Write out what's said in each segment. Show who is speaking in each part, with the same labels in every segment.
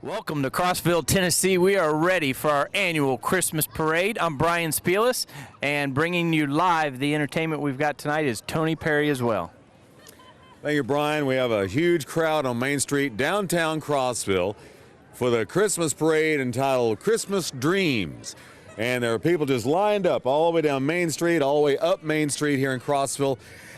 Speaker 1: Welcome to Crossville, Tennessee. We are ready for our annual Christmas parade. I'm Brian Spielis, and bringing you live the entertainment we've got tonight is Tony Perry as well.
Speaker 2: Thank you, Brian. We have a huge crowd on Main Street, downtown Crossville, for the Christmas parade entitled Christmas Dreams. And there are people just lined up all the way down Main Street, all the way up Main Street here in Crossville.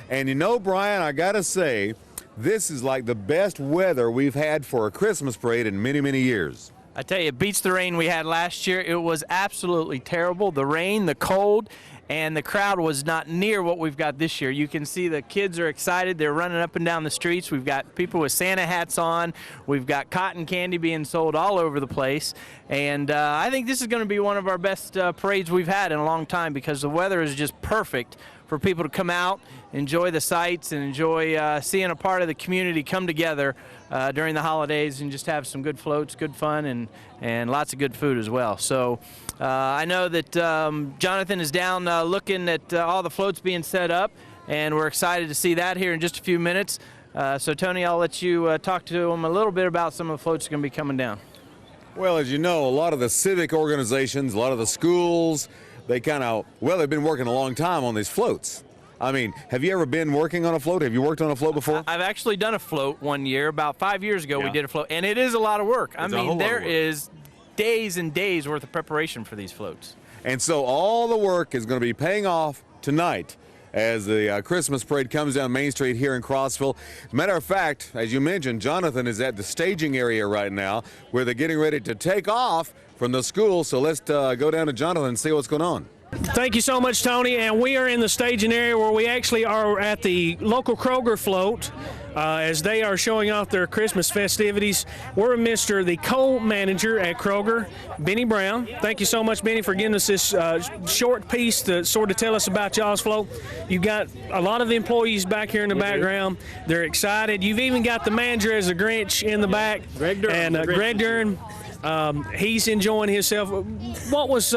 Speaker 2: And you know, Brian, I gotta say, this is like the best weather we've had for a Christmas parade in many, many years.
Speaker 1: I tell you, it beats the rain we had last year. It was absolutely terrible. The rain, the cold, and the crowd was not near what we've got this year. You can see the kids are excited. They're running up and down the streets. We've got people with Santa hats on. We've got cotton candy being sold all over the place. And I think this is going to be one of our best parades we've had in a long time because the weather is just perfect for people to come out, enjoy the sights, and enjoy seeing a part of the community come together during the holidays and just have some good floats, good fun, and lots of good food as well. So I know that Jonathan is down looking at all the floats being set up, and we're excited to see that here in just a few minutes. So Tony, I'll let you talk to him a little bit about some of the floats that are going to be coming down.
Speaker 2: Well, as you know, a lot of the civic organizations, a lot of the schools, they've been working a long time on these floats. I mean, have you ever been working on a float? Have you worked on a float before?
Speaker 1: I've actually done a float one year. About 5 years ago, we did a float, and it is a lot of work. I mean, there is days and days worth of preparation for these floats.
Speaker 2: And so all the work is going to be paying off tonight as the Christmas parade comes down Main Street here in Crossville. As a matter of fact, as you mentioned, Jonathan is at the staging area right now where they're getting ready to take off from the school. So let's go down to Jonathan and see what's going on.
Speaker 3: Thank you so much, Tony. And we are in the staging area where we actually are at the local Kroger float as they are showing off their Christmas festivities. We're the co-manager at Kroger, Benny Brown. Thank you so much, Benny, for giving us this short piece to sort of tell us about y'all's float. You've got a lot of employees back here in the background. They're excited. You've even got the manager as a Grinch in the back.
Speaker 4: Greg Durham.
Speaker 3: And Greg Durham. He's enjoying himself. What was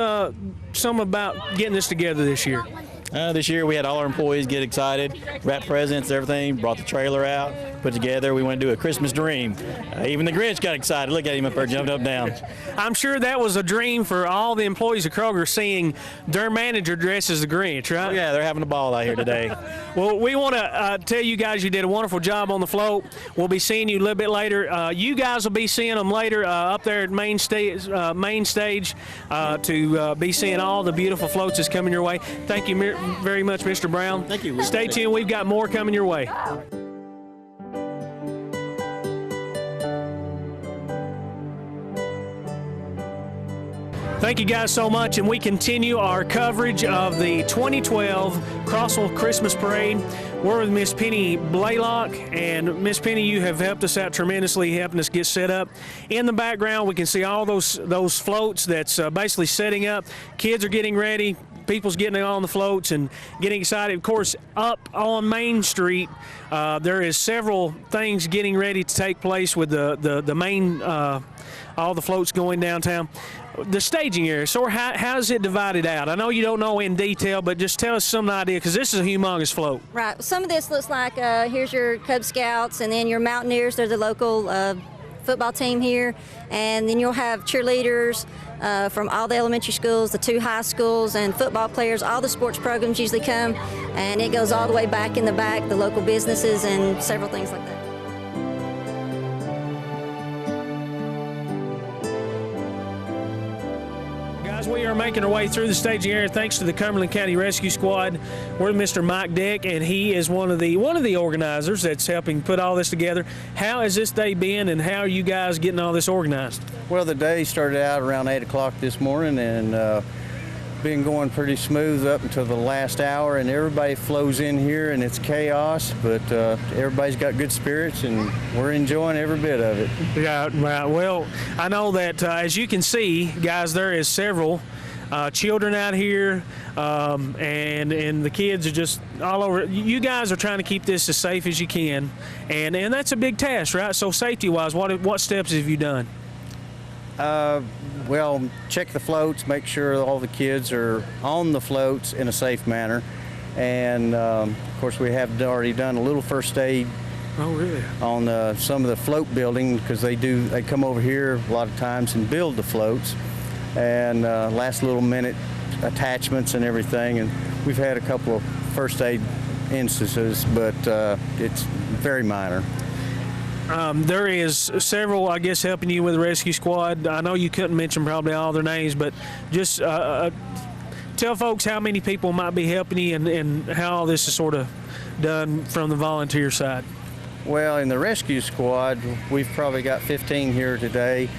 Speaker 3: some about getting this together this year?
Speaker 4: This year we had all our employees get excited, wrap presents, everything, brought the trailer out, put together. We went to do a Christmas dream. Even the Grinch got excited. Look at him up there, jumped up and down.
Speaker 3: I'm sure that was a dream for all the employees of Kroger seeing their manager dressed as the Grinch, right?
Speaker 4: Oh, yeah, they're having a ball out here today.
Speaker 3: Well, we want to tell you guys you did a wonderful job on the float. We'll be seeing you a little bit later. You guys will be seeing them later up there at main stage to be seeing all the beautiful floats that's coming your way. Thank you very much, Mr. Brown.
Speaker 4: Thank you.
Speaker 3: Stay tuned. We've got more coming your way. Thank you guys so much, and we continue our coverage of the 2012 Crossville Christmas Parade. We're with Miss Penny Blaylock, and Miss Penny, you have helped us out tremendously, helping us get set up. In the background, we can see all those floats that's basically setting up. Kids are getting ready. People's getting on the floats and getting excited. Of course, up on Main Street, there is several things getting ready to take place with the main, all the floats going downtown. The staging area, so how is it divided out? I know you don't know in detail, but just tell us some idea, because this is a humongous float.
Speaker 5: Right. Some of this looks like here's your Cub Scouts, and then your Mountaineers. They're the local football team here, and then you'll have cheerleaders from all the elementary schools, the 2 high schools, and football players. All the sports programs usually come, and it goes all the way back in the back, the local businesses and several things like that.
Speaker 3: We are making our way through the staging area thanks to the Cumberland County Rescue Squad. We're with Mr. Mike Deck, and he is one of the organizers that's helping put all this together. How has this day been, and how are you guys getting all this organized?
Speaker 6: Well, the day started out around 8 o'clock this morning, and been going pretty smooth up until the last hour, and everybody flows in here and it's chaos, but everybody's got good spirits and we're enjoying every bit of it.
Speaker 3: Yeah, right. Well, I know that as you can see, guys, there is several children out here, and the kids are just all over. You guys are trying to keep this as safe as you can, and that's a big task, right? So safety-wise, what steps have you done?
Speaker 6: Well, check the floats, make sure all the kids are on the floats in a safe manner. And of course, we have already done a little first aid
Speaker 3: Oh, really?
Speaker 6: On some of the float building, because they come over here a lot of times and build the floats, and last little minute attachments and everything. And we've had a couple of first aid instances, but it's very minor.
Speaker 3: There is several, I guess, helping you with the rescue squad. I know you couldn't mention probably all their names, but just tell folks how many people might be helping you and how all this is sort of done from the volunteer side.
Speaker 6: Well, in the rescue squad, we've probably got 15 here today,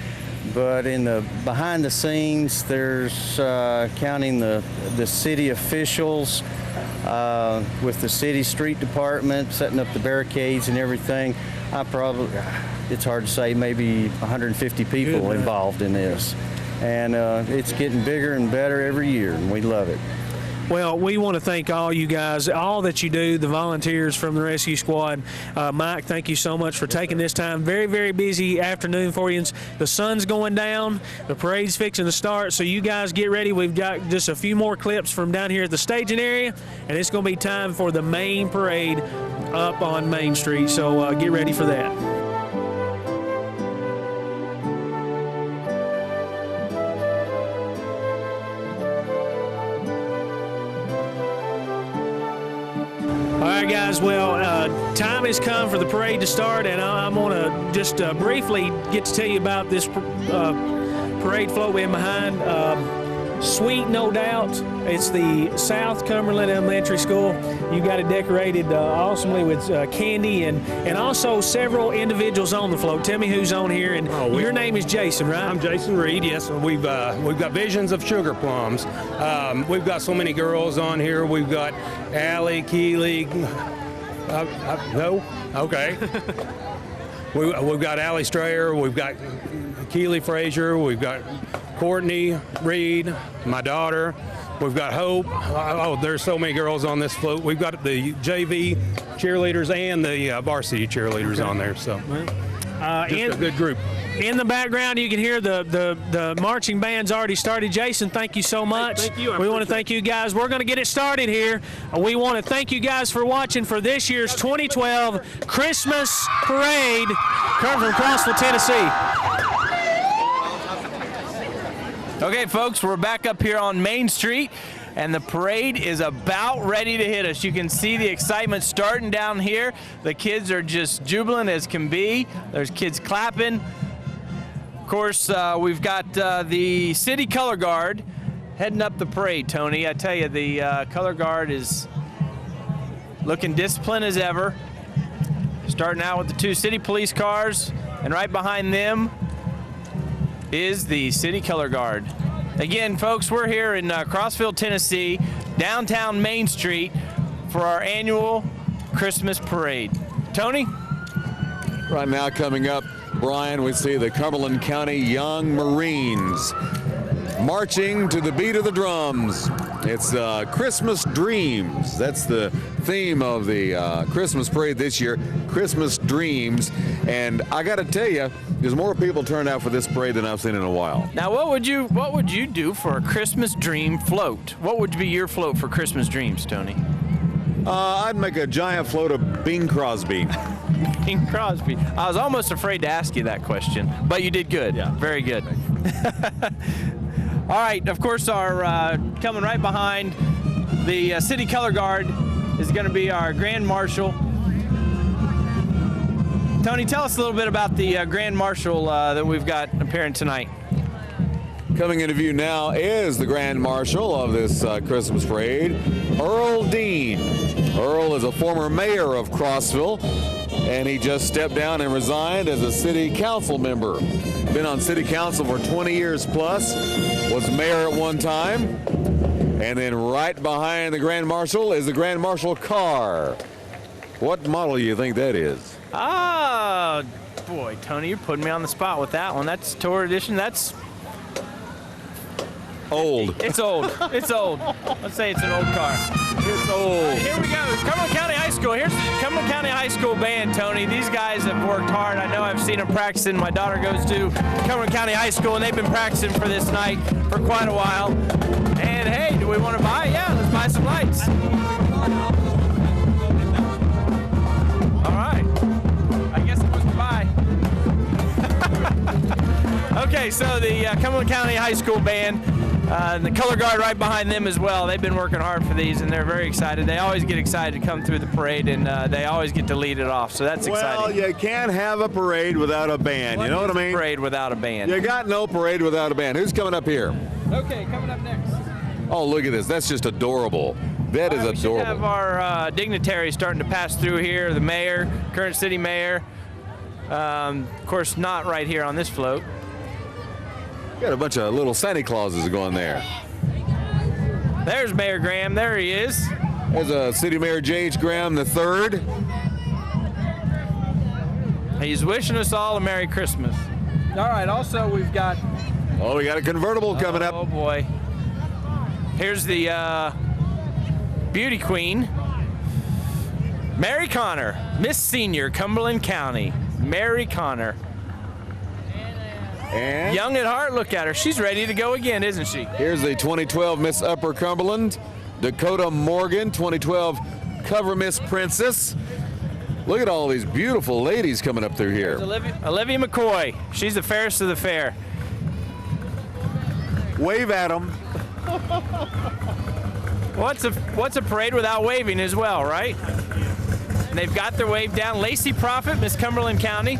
Speaker 6: but in the behind the scenes, there's counting the city officials with the city street department, setting up the barricades and everything. It's hard to say, maybe 150 people involved in this. And it's getting bigger and better every year, and we love it.
Speaker 3: Well, we want to thank all you guys, all that you do, the volunteers from the rescue squad. Mike, thank you so much for taking this time. Very, very busy afternoon for you. The sun's going down. The parade's fixing to start, so you guys get ready. We've got just a few more clips from down here at the staging area, and it's going to be time for the main parade up on Main Street, so get ready for that. All right, guys, well, time has come for the parade to start, and I'm going to just briefly get to tell you about this parade float in behind. Sweet, no doubt. It's the South Cumberland Elementary School. You got it decorated awesomely with candy and also several individuals on the float. Tell me who's on here. And your name is Jason, right?
Speaker 7: I'm Jason Reed. Yes, we've got visions of sugar plums. We've got so many girls on here. We've got Allie, Keely. No, okay. We've got Allie Strayer. We've got Keely Frazier. We've got Courtney Reed, my daughter. We've got Hope. Oh, there's so many girls on this float. We've got the JV cheerleaders and the varsity cheerleaders on there. So, just a good group.
Speaker 3: In the background, you can hear the marching band's already started. Jason, thank you so much.
Speaker 7: Thank you.
Speaker 3: We want to thank you guys. We're going to get it started here. We want to thank you guys for watching for this year's 2012 Christmas Parade coming from Crossville, Tennessee.
Speaker 1: Okay, folks, we're back up here on Main Street, and the parade is about ready to hit us. You can see the excitement starting down here. The kids are just jubilant as can be. There's kids clapping. Of course, we've got the City Color Guard heading up the parade, Tony. I tell you, the Color Guard is looking disciplined as ever. Starting out with the two city police cars, and right behind them is the City Color Guard. Again, folks, we're here in Crossville, Tennessee, downtown Main Street for our annual Christmas parade. Tony?
Speaker 2: Right now coming up, Brian, we see the Cumberland County Young Marines marching to the beat of the drums. It's Christmas Dreams. That's the theme of the Christmas parade this year, Christmas Dreams. And I got to tell you, there's more people turned out for this parade than I've seen in a while.
Speaker 1: Now, what would you do for a Christmas Dream float? What would be your float for Christmas Dreams, Tony?
Speaker 2: I'd make a giant float of Bing Crosby.
Speaker 1: Bing Crosby. I was almost afraid to ask you that question, but you did good.
Speaker 2: Yeah.
Speaker 1: Very good. All right, of course, our coming right behind the City Color Guard is going to be our Grand Marshal. Tony, tell us a little bit about the Grand Marshal that we've got appearing tonight.
Speaker 2: Coming into view now is the Grand Marshal of this Christmas parade, Earl Dean. Earl is a former mayor of Crossville, and he just stepped down and resigned as a city council member. Been on city council for 20 years plus, was mayor at one time, and then right behind the Grand Marshal is the Grand Marshal car. What model do you think that is?
Speaker 1: Oh, boy, Tony, you're putting me on the spot with that one. That's Tour Edition. That's
Speaker 2: old.
Speaker 1: It's old. It's old. Let's say it's an old car.
Speaker 2: It's old.
Speaker 1: Here we go. Cumberland County High School. Here's the Cumberland County High School band, Tony. These guys have worked hard. I know I've seen them practicing. My daughter goes to Cumberland County High School, and they've been practicing for this night for quite a while. And, hey, do we want to buy? Yeah, let's buy some lights. All right. Okay, so the Cumberland County High School Band, the color guard right behind them as well. They've been working hard for these, and they're very excited. They always get excited to come through the parade, and they always get to lead it off, so that's exciting.
Speaker 2: Well, you can't have a parade without a band, you know what I mean?
Speaker 1: Parade without a band.
Speaker 2: You got no parade without a band. Who's coming up here?
Speaker 1: Okay, coming up next.
Speaker 2: Oh, look at this. That's just adorable. That is
Speaker 1: We should
Speaker 2: adorable.
Speaker 1: have our dignitaries starting to pass through here. The mayor, current city mayor. Of course, not right here on this float.
Speaker 2: Got a bunch of little Santa Clauses going there.
Speaker 1: There's Mayor Graham. There he is.
Speaker 2: There's City Mayor J.H. Graham III.
Speaker 1: He's wishing us all a Merry Christmas. All right, also we've got...
Speaker 2: Oh, we got a convertible coming up.
Speaker 1: Oh, boy. Here's the beauty queen, Mary Connor, Miss Senior, Cumberland County. Mary Connor.
Speaker 2: And
Speaker 1: Young at heart, look at her. She's ready to go again, isn't she?
Speaker 2: here's the 2012 Miss Upper Cumberland, Dakota Morgan, 2012 Cover Miss Princess. Look at all these beautiful ladies coming up through here.
Speaker 1: Olivia McCoy. She's the fairest of the fair.
Speaker 2: Wave at them.
Speaker 1: What's a parade without waving as well, right? And they've got their wave down. Lacey Prophet, Miss Cumberland County.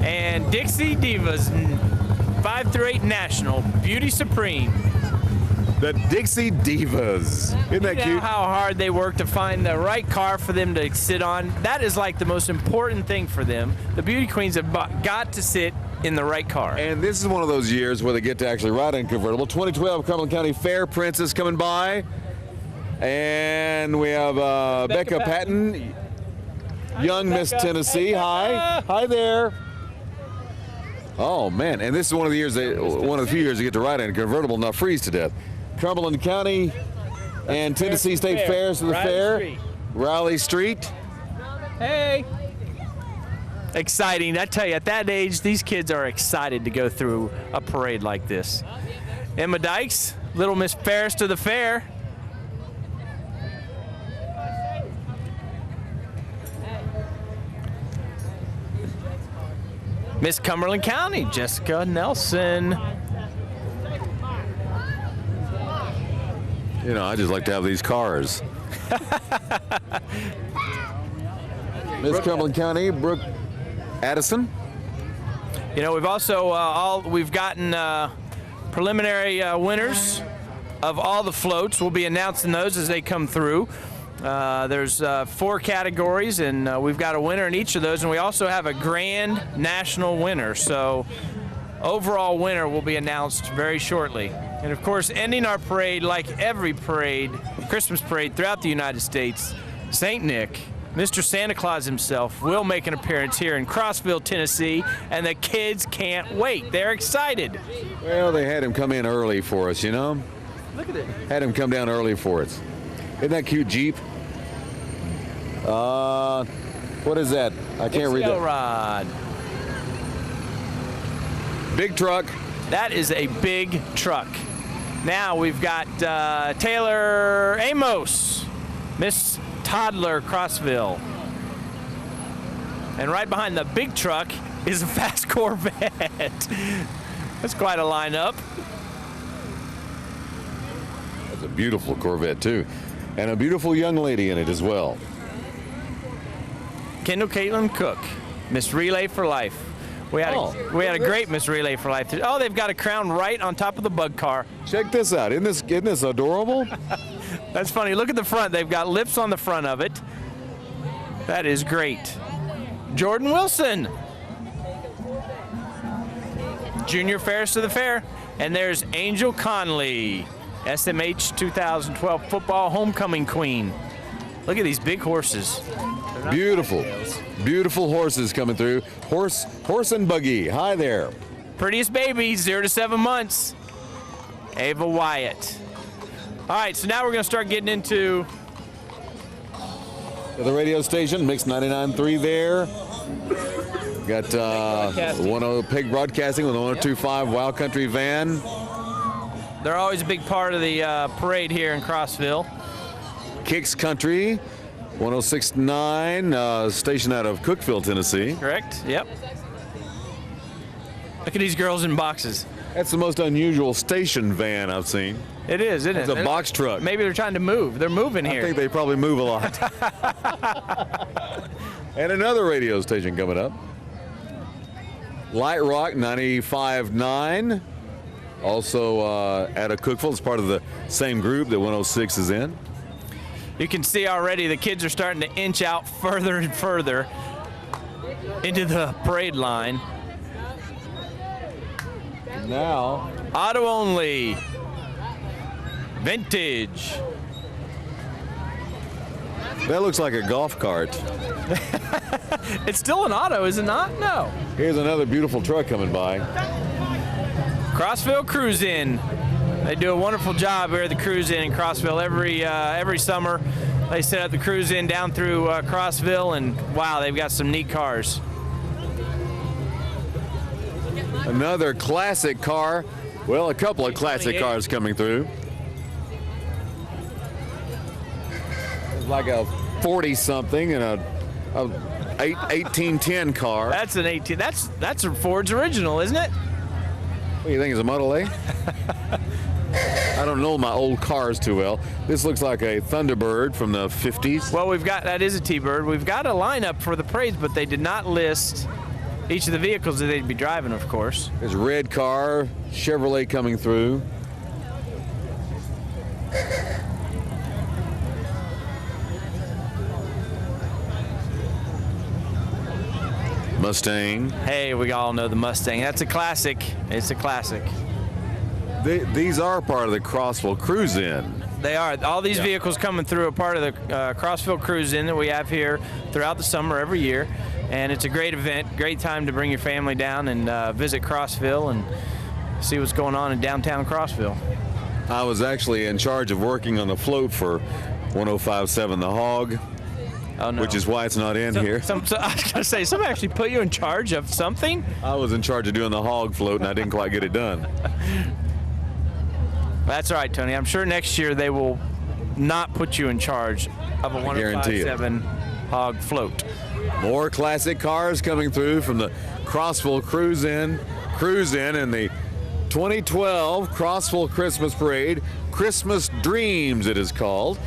Speaker 1: And Dixie Divas, 5 through 8 National, Beauty Supreme.
Speaker 2: The Dixie Divas. Isn't that
Speaker 1: You know
Speaker 2: cute?
Speaker 1: how hard they work to find the right car for them to sit on? That is like the most important thing for them. The beauty queens have got to sit in the right car.
Speaker 2: And this is one of those years where they get to actually ride in a convertible. 2012 Cumberland County Fair Princess coming by. And we have Becca Patton, young Miss Tennessee. Hi. Hi there. Oh, man. And this is one of the years, one of the few years you get to ride in a convertible, not freeze to death. Cumberland County and Tennessee State Fairs to the fair. Raleigh Street.
Speaker 1: Hey. Exciting. I tell you, at that age, these kids are excited to go through a parade like this. Emma Dykes, Little Miss Fairest of the fair. Miss Cumberland County, Jessica Nelson.
Speaker 2: You know, I just like to have these cars. Miss Cumberland County, Brooke Addison.
Speaker 1: You know, we've also we've gotten preliminary winners of all the floats. We'll be announcing those as they come through. There's 4 categories, and we've got a winner in each of those, and we also have a grand national winner. So overall winner will be announced very shortly. And of course, ending our parade like every parade, Christmas parade throughout the United States, St. Nick, Mr. Santa Claus himself will make an appearance here in Crossville, Tennessee, and the kids can't wait. They're excited.
Speaker 2: Well, they had him come in early for us, you know?
Speaker 1: Look at it.
Speaker 2: Had him come down early for us. Isn't that cute Jeep? What is that? I can't read that.
Speaker 1: Rod.
Speaker 2: Big truck.
Speaker 1: That is a big truck. Now we've got Taylor Amos, Miss Toddler Crossville. And right behind the big truck is a fast Corvette. That's quite a lineup.
Speaker 2: That's a beautiful Corvette, too. And a beautiful young lady in it as well.
Speaker 1: Kendall Caitlin Cook, Miss Relay for Life. We had a great Miss Relay for Life. Oh, they've got a crown right on top of the bug car.
Speaker 2: Check this out. Isn't this adorable?
Speaker 1: That's funny. Look at the front. They've got lips on the front of it. That is great. Jordan Wilson, Junior Fairest of the Fair. And there's Angel Conley, SMH 2012 Football Homecoming Queen. Look at these big horses.
Speaker 2: Beautiful. Beautiful horses coming through. Horse and buggy. Hi there.
Speaker 1: Prettiest baby, 0 to 7 months. Ava Wyatt. All right, so now we're going to start getting into
Speaker 2: the radio station, Mix 99.3 there. Got 10 Peg Broadcasting with 102.5 Wild Country Van.
Speaker 1: They're always a big part of the parade here in Crossville.
Speaker 2: Kicks Country, 106.9, station out of Cookeville, Tennessee.
Speaker 1: Correct, yep. Look at these girls in boxes.
Speaker 2: That's the most unusual station van I've seen.
Speaker 1: It is, isn't it?
Speaker 2: It's a box truck.
Speaker 1: Maybe they're trying to move. They're moving here.
Speaker 2: I think they probably move a lot. And another radio station coming up. Light Rock 95.9. Also out of Cookville. It's part of the same group that 106 is in.
Speaker 1: You can see already the kids are starting to inch out further and further into the parade line.
Speaker 2: Now,
Speaker 1: Auto only. Vintage.
Speaker 2: that looks like a golf cart.
Speaker 1: It's still an auto, is it not? No.
Speaker 2: Here's another beautiful truck coming by.
Speaker 1: Crossville Cruise In. They do a wonderful job here at the Cruise In Crossville every summer. They set up the Cruise In down through Crossville, and wow, they've got some neat cars.
Speaker 2: Another classic car. Well, a couple of classic cars coming through. It's like a 40-something and a 1810 car.
Speaker 1: That's an 18. That's a Ford's original, isn't it?
Speaker 2: What do you think, is a Model A? I don't know my old cars too well. This looks like a Thunderbird from the 50s.
Speaker 1: Well, that is a T-Bird. We've got a lineup for the parades, but they did not list each of the vehicles that they'd be driving, of course.
Speaker 2: There's a red car, Chevrolet coming through. Mustang.
Speaker 1: Hey, we all know the Mustang. That's a classic. It's a classic.
Speaker 2: These are part of the Crossville Cruise In.
Speaker 1: They are. All these vehicles coming through are part of the Crossville Cruise In that we have here throughout the summer every year. And it's a great event, great time to bring your family down and visit Crossville and see what's going on in downtown Crossville.
Speaker 2: I was actually in charge of working on the float for 105.7 The Hog.
Speaker 1: Oh, no.
Speaker 2: Which is why it's not in here.
Speaker 1: I was going to say, somebody actually put you in charge of something?
Speaker 2: I was in charge of doing the hog float, and I didn't quite get it done.
Speaker 1: That's all right, Tony. I'm sure next year they will not put you in charge of a 105.7 hog float.
Speaker 2: More classic cars coming through from the Crossville Cruise In and the 2012 Crossville Christmas Parade. Christmas Dreams, it is called.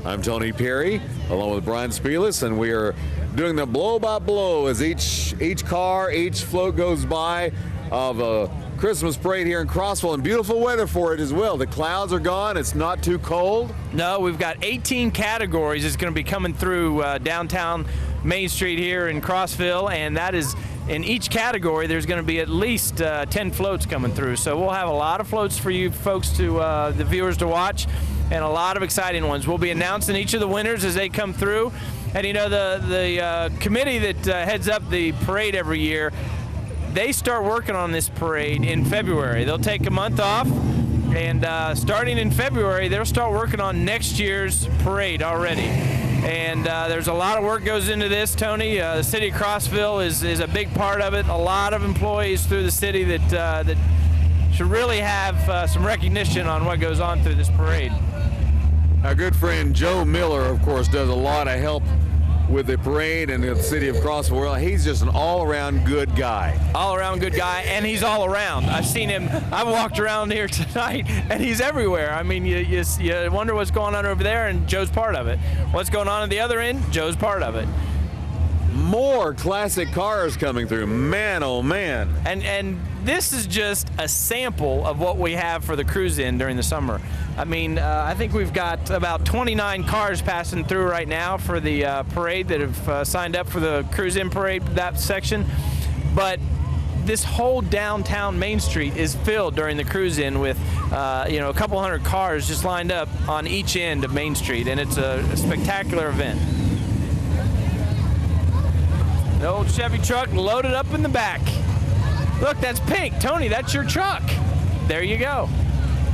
Speaker 2: I'm Tony Perry, along with Brian Spielis, and we are doing the blow-by-blow as each car, each float goes by of a Christmas parade here in Crossville, and beautiful weather for it as well. The clouds are gone. It's not too cold.
Speaker 1: No, we've got 18 categories that's going to be coming through downtown Main Street here in Crossville, and that is in each category there's going to be at least 10 floats coming through. So we'll have a lot of floats for you folks the viewers to watch, and a lot of exciting ones. We'll be announcing each of the winners as they come through. And you know, the committee that heads up the parade every year, they start working on this parade in February. They'll take a month off, and starting in February, they'll start working on next year's parade already. And there's a lot of work goes into this, Tony. The city of Crossville is a big part of it. A lot of employees through the city that should really have some recognition on what goes on through this parade.
Speaker 2: Our good friend Joe Miller, of course, does a lot of help with the parade and the city of Crossville. Well, he's just an all-around good guy.
Speaker 1: All-around good guy, and he's all around. I've seen him. I've walked around here tonight, and he's everywhere. I mean, you wonder what's going on over there, and Joe's part of it. What's going on at the other end? Joe's part of it.
Speaker 2: More classic cars coming through. Man, oh man.
Speaker 1: And this is just a sample of what we have for the Cruise In during the summer. I mean, I think we've got about 29 cars passing through right now for the parade that have signed up for the Cruise In parade, that section. But this whole downtown Main Street is filled during the Cruise In with, a couple hundred cars just lined up on each end of Main Street, and it's a spectacular event. The old Chevy truck loaded up in the back. Look, that's pink. Tony, that's your truck. There you go.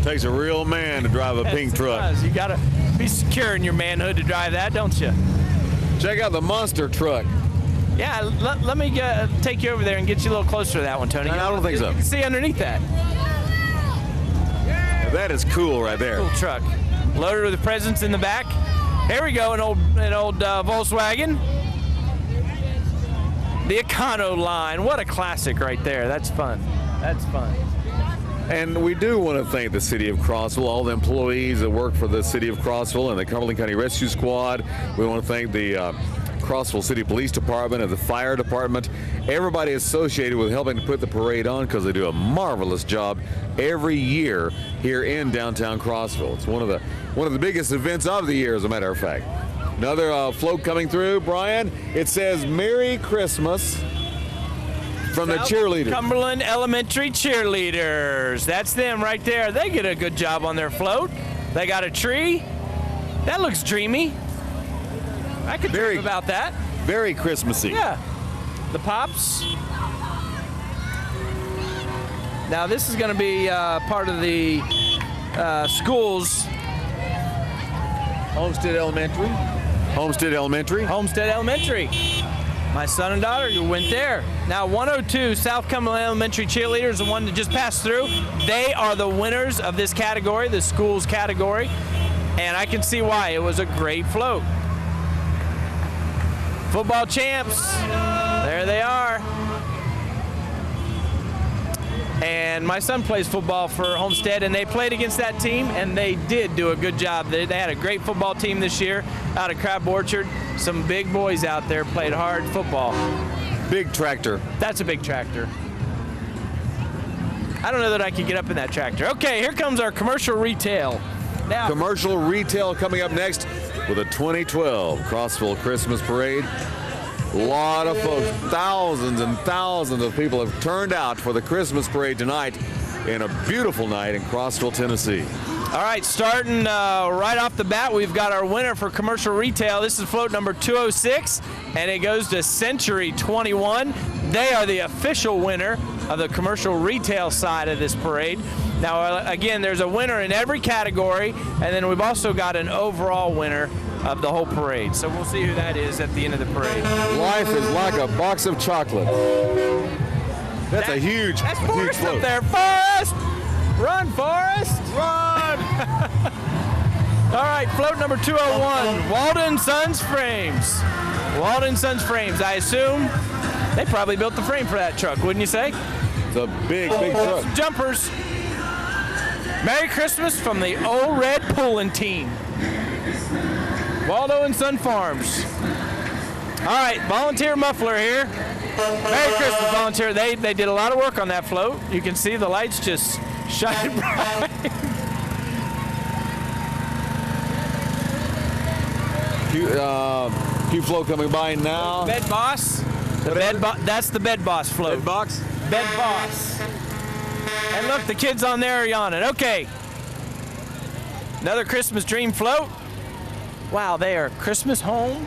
Speaker 2: Takes a real man to drive a pink truck.
Speaker 1: Does. You got to be secure in your manhood to drive that, don't you?
Speaker 2: Check out the monster truck.
Speaker 1: Yeah, let me take you over there and get you a little closer to that one, Tony.
Speaker 2: No, I don't think so.
Speaker 1: You can see underneath that.
Speaker 2: That is cool right there.
Speaker 1: Cool truck. Loaded with presents in the back. Here we go, an old Volkswagen. The Econo line. What a classic right there. That's fun. That's fun.
Speaker 2: And we do want to thank the city of Crossville, all the employees that work for the city of Crossville and the Cumberland County Rescue Squad. We want to thank the Crossville City Police Department and the fire department, everybody associated with helping to put the parade on, because they do a marvelous job every year here in downtown Crossville. It's one of the biggest events of the year, as a matter of fact. Another float coming through, Brian. It says Merry Christmas from the cheerleaders.
Speaker 1: Cumberland Elementary cheerleaders. That's them right there. They get a good job on their float. They got a tree. That looks dreamy. I could dream about that.
Speaker 2: Very Christmassy.
Speaker 1: Yeah. The Pops. Now this is going to be part of the schools.
Speaker 2: Homestead Elementary. Homestead Elementary.
Speaker 1: Homestead Elementary. My son and daughter who went there. Now 102 South Cumberland Elementary cheerleaders, the one that just passed through. They are the winners of this category, the schools category. And I can see why. It was a great float. Football champs. There they are. And my son plays football for Homestead, and they played against that team, and they did do a good job. They had a great football team this year out of Crab Orchard. Some big boys out there played hard football.
Speaker 2: Big tractor.
Speaker 1: That's a big tractor. I don't know that I could get up in that tractor. Okay, here comes our commercial retail. Now,
Speaker 2: commercial retail coming up next with the 2012 Crossville Christmas Parade. A lot of folks, thousands and thousands of people have turned out for the Christmas parade tonight in a beautiful night in Crossville, Tennessee.
Speaker 1: All right, starting right off the bat, we've got our winner for commercial retail. This is float number 206, and it goes to Century 21. They are the official winner of the commercial retail side of this parade. Now, again, there's a winner in every category, and then we've also got an overall winner of the whole parade. So we'll see who that is at the end of the parade.
Speaker 2: Life is like a box of chocolate. That's a huge,
Speaker 1: that's
Speaker 2: huge
Speaker 1: Forrest
Speaker 2: float.
Speaker 1: Up there. Forrest! Run, Forrest!
Speaker 2: Run!
Speaker 1: All right, float number 201, Walden Sons Frames. Walden Sons Frames. I assume they probably built the frame for that truck, wouldn't you say?
Speaker 2: It's a big, big truck.
Speaker 1: Jumpers. Merry Christmas from the Old Red Pulling Team. Waldo and Son Farms. All right, volunteer muffler here. Merry Christmas, volunteer. They did a lot of work on that float. You can see the lights just shine bright.
Speaker 2: Cute float coming by now.
Speaker 1: Bed Boss. That's the Bed Boss float.
Speaker 2: Bed box?
Speaker 1: Bed Boss. And look, the kids on there are yawning. Okay. Another Christmas Dream float. Wow, they are Christmas home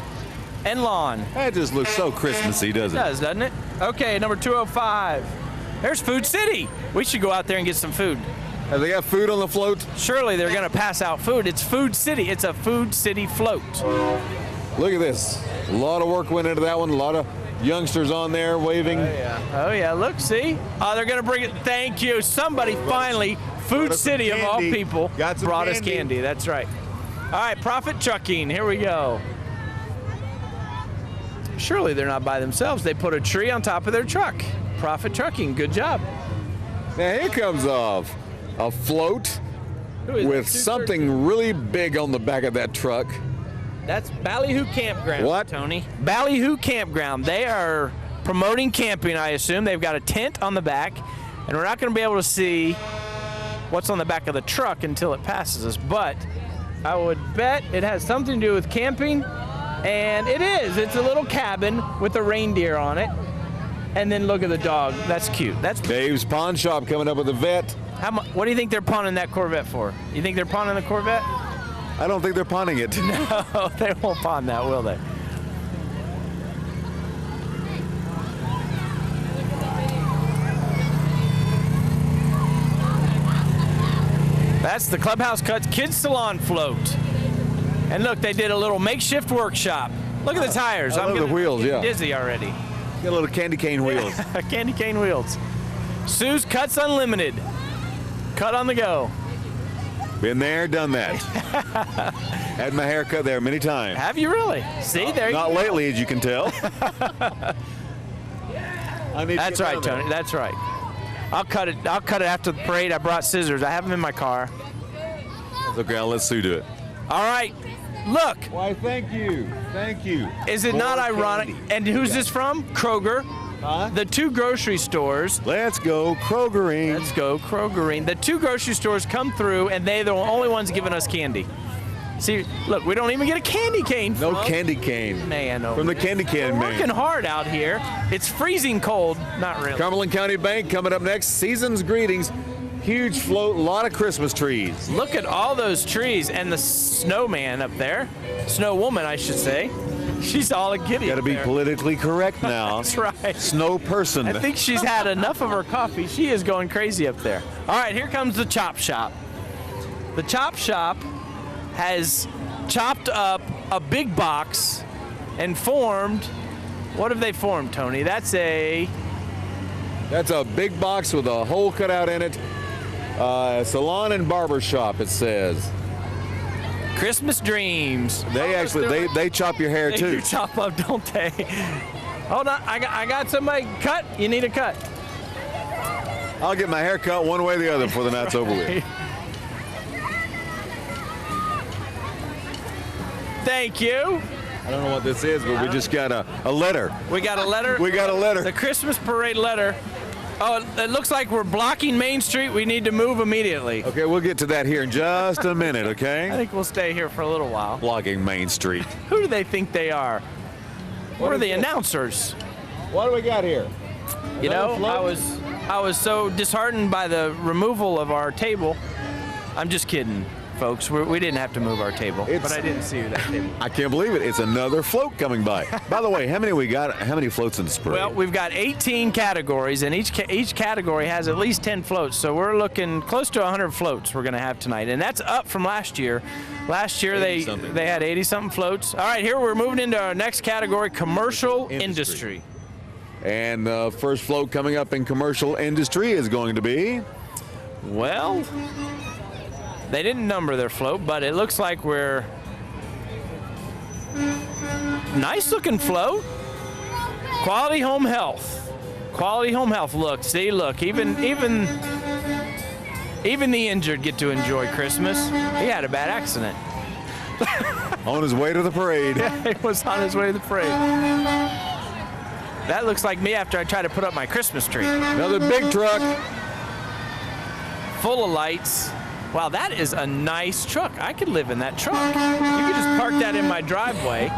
Speaker 1: and lawn.
Speaker 2: That just looks so Christmassy, doesn't it?
Speaker 1: It does, doesn't it? Okay, number 205. There's Food City. We should go out there and get some food.
Speaker 2: Have they got food on the float?
Speaker 1: Surely they're going to pass out food. It's Food City. It's a Food City float.
Speaker 2: Look at this. A lot of work went into that one. A lot of youngsters on there waving.
Speaker 1: Oh, yeah. Oh, yeah. Look, see? Oh, they're going to bring it. Thank you. Somebody finally, Food City of all people, brought us candy. That's right. All right, Profit Trucking. Here we go. Surely they're not by themselves. They put a tree on top of their truck. Profit Trucking. Good job.
Speaker 2: Now here comes a float with something really big on the back of that truck.
Speaker 1: That's Ballyhoo Campground,
Speaker 2: What?
Speaker 1: Tony. Ballyhoo Campground. They are promoting camping, I assume. They've got a tent on the back, and we're not going to be able to see what's on the back of the truck until it passes us, but I would bet it has something to do with camping, and it is. It's a little cabin with a reindeer on it, and then look at the dog. That's cute. That's
Speaker 2: Dave's Pawn Shop coming up with a vet.
Speaker 1: What do you think they're pawning that Corvette for? You think they're pawning the Corvette?
Speaker 2: I don't think they're pawning it.
Speaker 1: No, they won't pawn that, will they? That's the Clubhouse Cuts Kids Salon float. And look, they did a little makeshift workshop. Look at the tires.
Speaker 2: I love the wheels, yeah.
Speaker 1: Dizzy already.
Speaker 2: Got little candy cane wheels.
Speaker 1: Candy cane wheels. Sue's Cuts Unlimited. Cut on the go.
Speaker 2: Been there, done that. Had my hair cut there many times.
Speaker 1: Have you really? See, there you go.
Speaker 2: Not lately, as you can tell.
Speaker 1: That's right, Tony. That's right. I'll cut it after the parade. I brought scissors. I have them in my car.
Speaker 2: That's okay. I'll let Sue do it.
Speaker 1: All right. Look.
Speaker 2: Why, thank you. Thank you.
Speaker 1: Is it not ironic?
Speaker 2: Candy.
Speaker 1: And who's this from? Kroger.
Speaker 2: Huh?
Speaker 1: The 2 grocery stores.
Speaker 2: Let's go Krogering.
Speaker 1: Let's go Krogering. The 2 grocery stores come through, and they're the only ones giving us candy. See, look, we don't even get a candy cane.
Speaker 2: No candy cane.
Speaker 1: Man,
Speaker 2: From the candy cane
Speaker 1: we're
Speaker 2: man.
Speaker 1: working hard out here. It's freezing cold. Not really.
Speaker 2: Cumberland County Bank coming up next. Season's greetings. Huge float, a lot of Christmas trees.
Speaker 1: Look at all those trees and the snowman up there. Snow woman, I should say. She's all a giddy.
Speaker 2: Got to be politically correct now.
Speaker 1: That's right.
Speaker 2: Snow person.
Speaker 1: I think she's had enough of her coffee. She is going crazy up there. All right, here comes the chop shop. The chop shop has chopped up a big box and formed, what have they formed, Tony? That's a
Speaker 2: big box with a hole cut out in it. Salon and barber shop, it says.
Speaker 1: Christmas dreams.
Speaker 2: They chop your hair
Speaker 1: They
Speaker 2: too.
Speaker 1: do chop up, don't they? Hold on, I got somebody cut. You need a cut.
Speaker 2: I'll get my hair cut one way or the other before the night's over with.
Speaker 1: Thank you.
Speaker 2: I don't know what this is, but we just got a letter.
Speaker 1: We got a letter.
Speaker 2: We got a letter.
Speaker 1: The Christmas parade letter. Oh, it looks like we're blocking Main Street. We need to move immediately.
Speaker 2: Okay, we'll get to that here in just a minute,
Speaker 1: I
Speaker 2: okay?
Speaker 1: think we'll stay here for a little while.
Speaker 2: Blocking Main Street.
Speaker 1: Who do they think they are? We're
Speaker 2: is
Speaker 1: the
Speaker 2: this?
Speaker 1: announcers.
Speaker 2: What do we got here?
Speaker 1: You know,
Speaker 2: Another
Speaker 1: I was so disheartened by the removal of our table. I'm just kidding, folks. We didn't have to move our table, but I didn't see that table.
Speaker 2: I can't believe it. It's another float coming by. By the way, how many we got? How many floats in the parade?
Speaker 1: Well, we've got 18 categories, and each category has at least 10 floats. So we're looking close to 100 floats we're going to have tonight, and that's up from last year. Last year they had 80-something floats. All right, here we're moving into our next category, commercial industry.
Speaker 2: And the first float coming up in commercial industry is going to be?
Speaker 1: Well, they didn't number their float, but it looks like we're nice looking float. Quality Home Health. Quality Home Health. Look, see, look, even the injured get to enjoy Christmas. He had a bad accident.
Speaker 2: On his way to the parade.
Speaker 1: Yeah, he was on his way to the parade. That looks like me after I try to put up my Christmas tree.
Speaker 2: Another big truck.
Speaker 1: Full of lights. Wow, that is a nice truck. I could live in that truck. You could just park that in my driveway.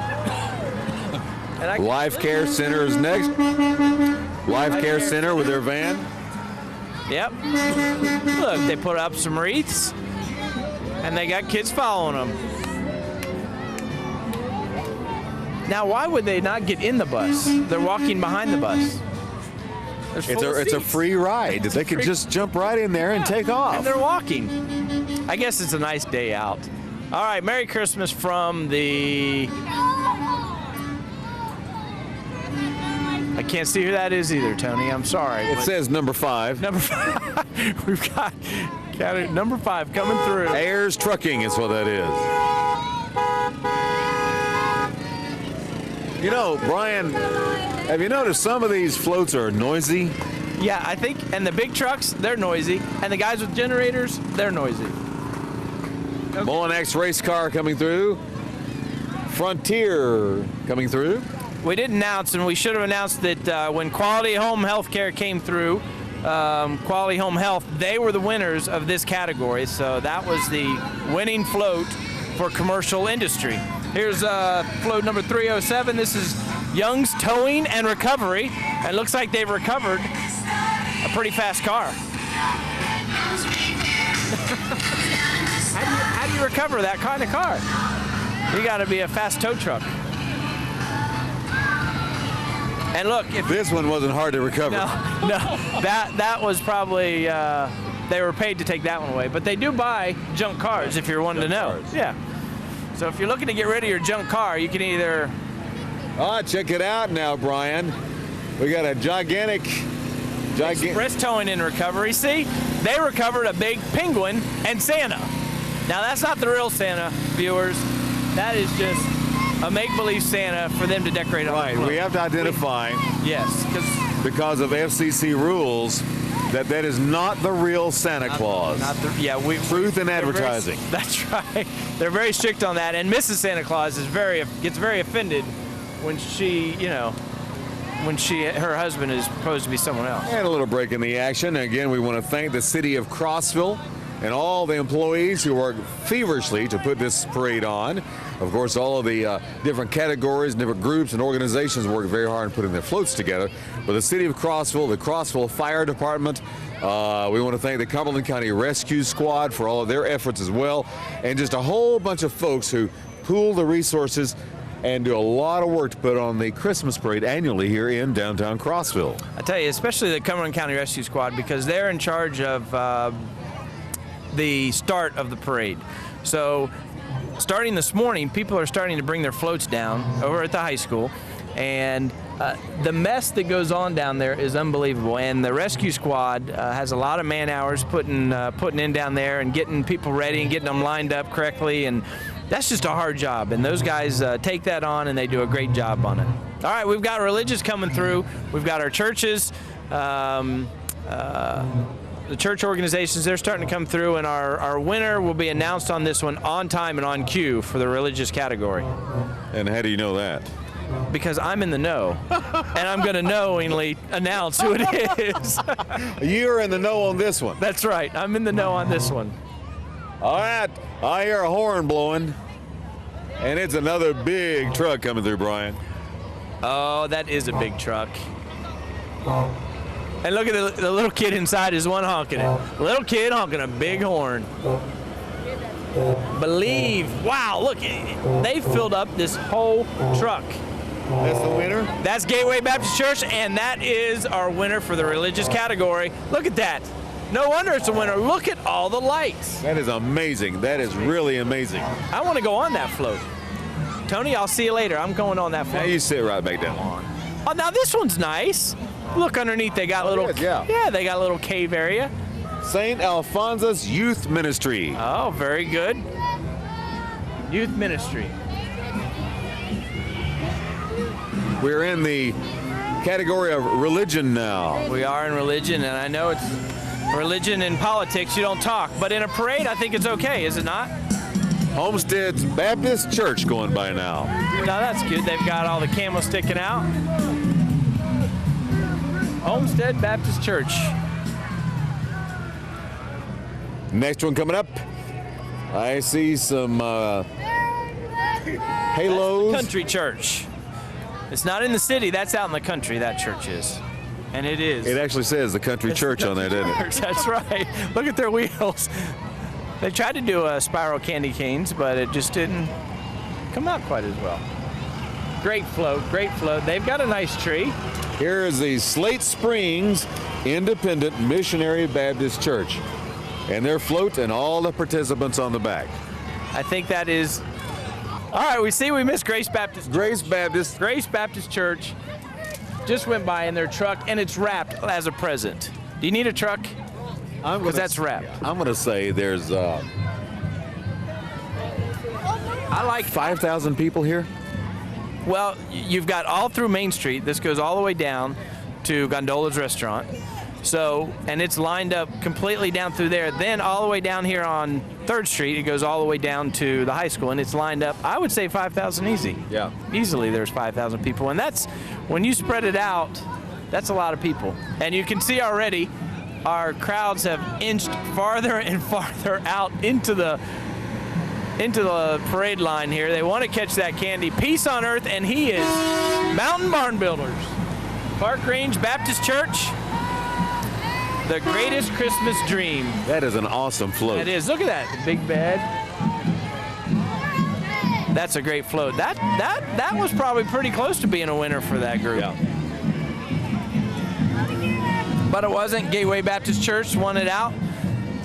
Speaker 1: And
Speaker 2: Life Care Center is next. Life Care Center with their van.
Speaker 1: Yep. Look, they put up some wreaths, and they got kids following them. Now, why would they not get in the bus? They're walking behind the bus.
Speaker 2: It's a free ride. They could just jump right in there and take off.
Speaker 1: And they're walking. I guess it's a nice day out. All right, Merry Christmas from the... I can't see who that is either, Tony. I'm sorry.
Speaker 2: It says number 5.
Speaker 1: Number 5. We've got number 5 coming through.
Speaker 2: Ayers Trucking is what that is. You know, Brian, have you noticed some of these floats are noisy?
Speaker 1: Yeah, I think, and the big trucks, they're noisy. And the guys with generators, they're noisy. Okay.
Speaker 2: Mullinax race car coming through. Frontier coming through.
Speaker 1: We did announce, and we should have announced that when Quality Home Healthcare came through, Quality Home Health, they were the winners of this category. So that was the winning float for commercial industry. Here's float number 307. This is Young's Towing and Recovery. And it looks like they've recovered a pretty fast car. How do you recover that kind of car? You got to be a fast tow truck. And look, if
Speaker 2: this one wasn't hard to recover.
Speaker 1: No, that was probably they were paid to take that one away. But they do buy junk cars if you're wanting to know. Yeah. So if you're looking to get rid of your junk car, you can either...
Speaker 2: Oh, check it out now, Brian. We got a gigantic...
Speaker 1: Express Towing and Recovery. See, they recovered a big penguin and Santa. Now, that's not the real Santa, viewers. That is just a make-believe Santa for them to decorate on.
Speaker 2: Right, we have to identify.
Speaker 1: Yes,
Speaker 2: because of FCC rules, that is not the real Santa Claus. Truth in advertising.
Speaker 1: That's right. They're very strict on that, and Mrs. Santa Claus gets very offended when her husband is supposed to be someone else.
Speaker 2: And a little break in the action. Again, we want to thank the city of Crossville and all the employees who work feverishly to put this parade on. Of course, all of the different categories, different groups and organizations work very hard in putting their floats together. But the city of Crossville, the Crossville Fire Department, we want to thank the Cumberland County Rescue Squad for all of their efforts as well, and just a whole bunch of folks who pool the resources and do a lot of work to put on the Christmas parade annually here in downtown Crossville.
Speaker 1: I tell you, especially the Cumberland County Rescue Squad, because they're in charge of the start of the parade. So starting this morning, people are starting to bring their floats down over at the high school, and the mess that goes on down there is unbelievable. And the rescue squad has a lot of man hours putting in down there and getting people ready and getting them lined up correctly, and that's just a hard job. And those guys take that on, and they do a great job on it. All right, we've got religious coming through. We've got our churches. The church organizations, they're starting to come through, and our winner will be announced on this one on time and on cue for the religious category.
Speaker 2: And how do you know that?
Speaker 1: Because I'm in the know, and I'm going to knowingly announce who it is.
Speaker 2: You're in the know on this one.
Speaker 1: That's right. I'm in the know on this one.
Speaker 2: All right, I hear a horn blowing, and it's another big truck coming through, Brian.
Speaker 1: Oh, that is a big truck. And look at the little kid inside is one honking it. Little kid honking a big horn. Believe. Wow, look, they filled up this whole truck.
Speaker 2: That's the winner?
Speaker 1: That's Gateway Baptist Church, and that is our winner for the religious category. Look at that. No wonder it's a winner. Look at all the lights.
Speaker 2: That is amazing. That is really amazing.
Speaker 1: I want to go on that float. Tony, I'll see you later. I'm going on that float.
Speaker 2: Now you sit right back down.
Speaker 1: Oh, now this one's nice. Look underneath. They got they got a little cave area.
Speaker 2: St. Alphonsus Youth Ministry.
Speaker 1: Oh, very good. Youth Ministry.
Speaker 2: We're in the category of religion now.
Speaker 1: We are in religion, and I know it's religion and politics. You don't talk, but in a parade, I think it's okay, is it not?
Speaker 2: Homestead's Baptist Church going by now.
Speaker 1: No, that's good. They've got all the camo sticking out. Homestead Baptist Church.
Speaker 2: Next one coming up. I see some halos.
Speaker 1: Country church. It's not in the city. That's out in the country, that church is. And it is.
Speaker 2: It actually says the country church on there, doesn't it?
Speaker 1: That's right. Look at their wheels. They tried to do a spiral candy canes, but it just didn't come out quite as well. Great float, great float. They've got a nice tree.
Speaker 2: Here is the Slate Springs Independent Missionary Baptist Church, and their float and all the participants on the back.
Speaker 1: I think that is. All right, we missed Grace Baptist.
Speaker 2: Grace
Speaker 1: Baptist Church just went by in their truck, and it's wrapped as a present. Do you need a truck? Because that's wrapped.
Speaker 2: I'm going to say there's
Speaker 1: I like
Speaker 2: 5,000 people here.
Speaker 1: Well, you've got all through Main Street. This goes all the way down to Gondola's Restaurant. So, and it's lined up completely down through there. Then all the way down here on 3rd Street, it goes all the way down to the high school, and it's lined up, I would say 5,000 easy.
Speaker 2: Yeah.
Speaker 1: Easily there's 5,000 people. And that's, when you spread it out, that's a lot of people. And you can see already our crowds have inched farther and farther out into the parade line here. They want to catch that candy. Peace on earth, and he is Mountain Barn Builders. Park Range Baptist Church. The greatest Christmas dream.
Speaker 2: That is an awesome float.
Speaker 1: It is. Look at that. The big bed. That's a great float. That was probably pretty close to being a winner for that group.
Speaker 2: Yeah.
Speaker 1: But it wasn't. Gateway Baptist Church won it out,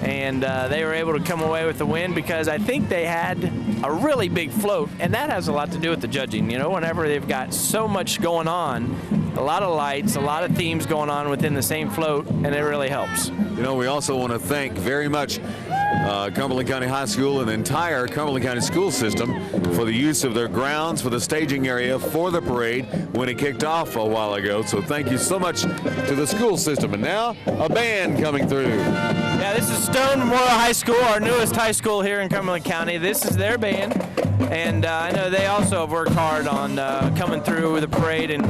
Speaker 1: and they were able to come away with the win because I think they had a really big float, and that has a lot to do with the judging. You know, whenever they've got so much going on, a lot of lights, a lot of themes going on within the same float, and it really helps.
Speaker 2: You know, we also want to thank very much Cumberland County High School and the entire Cumberland County school system for the use of their grounds for the staging area for the parade when it kicked off a while ago. So thank you so much to the school system. And now, a band coming through.
Speaker 1: Yeah, this is Stone Memorial High School, our newest high school here in Cumberland County. This is their band, and I know they also have worked hard on coming through the parade, and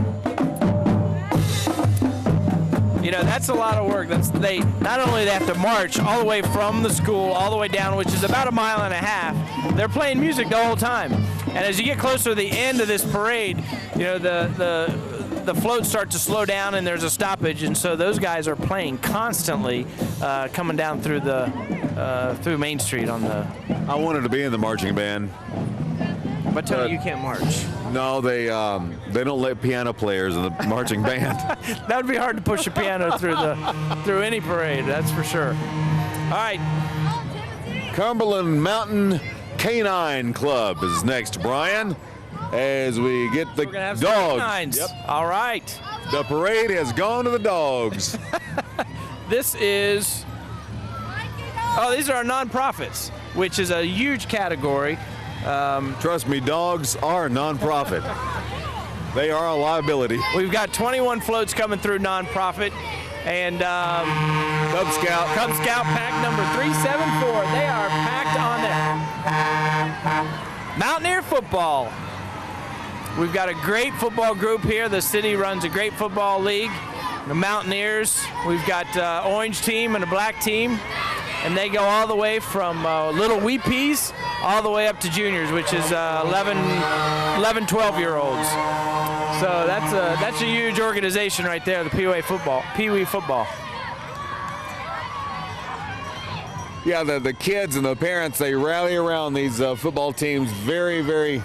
Speaker 1: you know, that's a lot of work. They not only they have to march all the way from the school all the way down, which is about 1.5 miles. They're playing music the whole time. And as you get closer to the end of this parade, you know, the floats start to slow down and there's a stoppage, and so those guys are playing constantly coming down through through Main Street on the.
Speaker 2: I wanted to be in the marching band.
Speaker 1: But tell me you can't march.
Speaker 2: No, they don't let piano players in the marching band.
Speaker 1: That would be hard to push a piano through any parade, that's for sure. All right.
Speaker 2: Cumberland Mountain Canine Club is next, Brian, as we get the
Speaker 1: We're gonna have
Speaker 2: dogs.
Speaker 1: Canines.
Speaker 2: Yep.
Speaker 1: All right.
Speaker 2: The parade has gone to the dogs.
Speaker 1: This is. Oh, these are our nonprofits, which is a huge category.
Speaker 2: Trust me, dogs are nonprofit. They are a liability.
Speaker 1: We've got 21 floats coming through nonprofit, and
Speaker 2: Cub Scout
Speaker 1: pack number 374. They are packed on there. Mountaineer football. We've got a great football group here. The city runs a great football league. The Mountaineers. We've got orange team and a black team, and they go all the way from little wee peas all the way up to juniors, which is 11, 12-year-olds. So that's a huge organization right there, the Pee Wee football.
Speaker 2: Yeah, the kids and the parents, they rally around these football teams. Very, very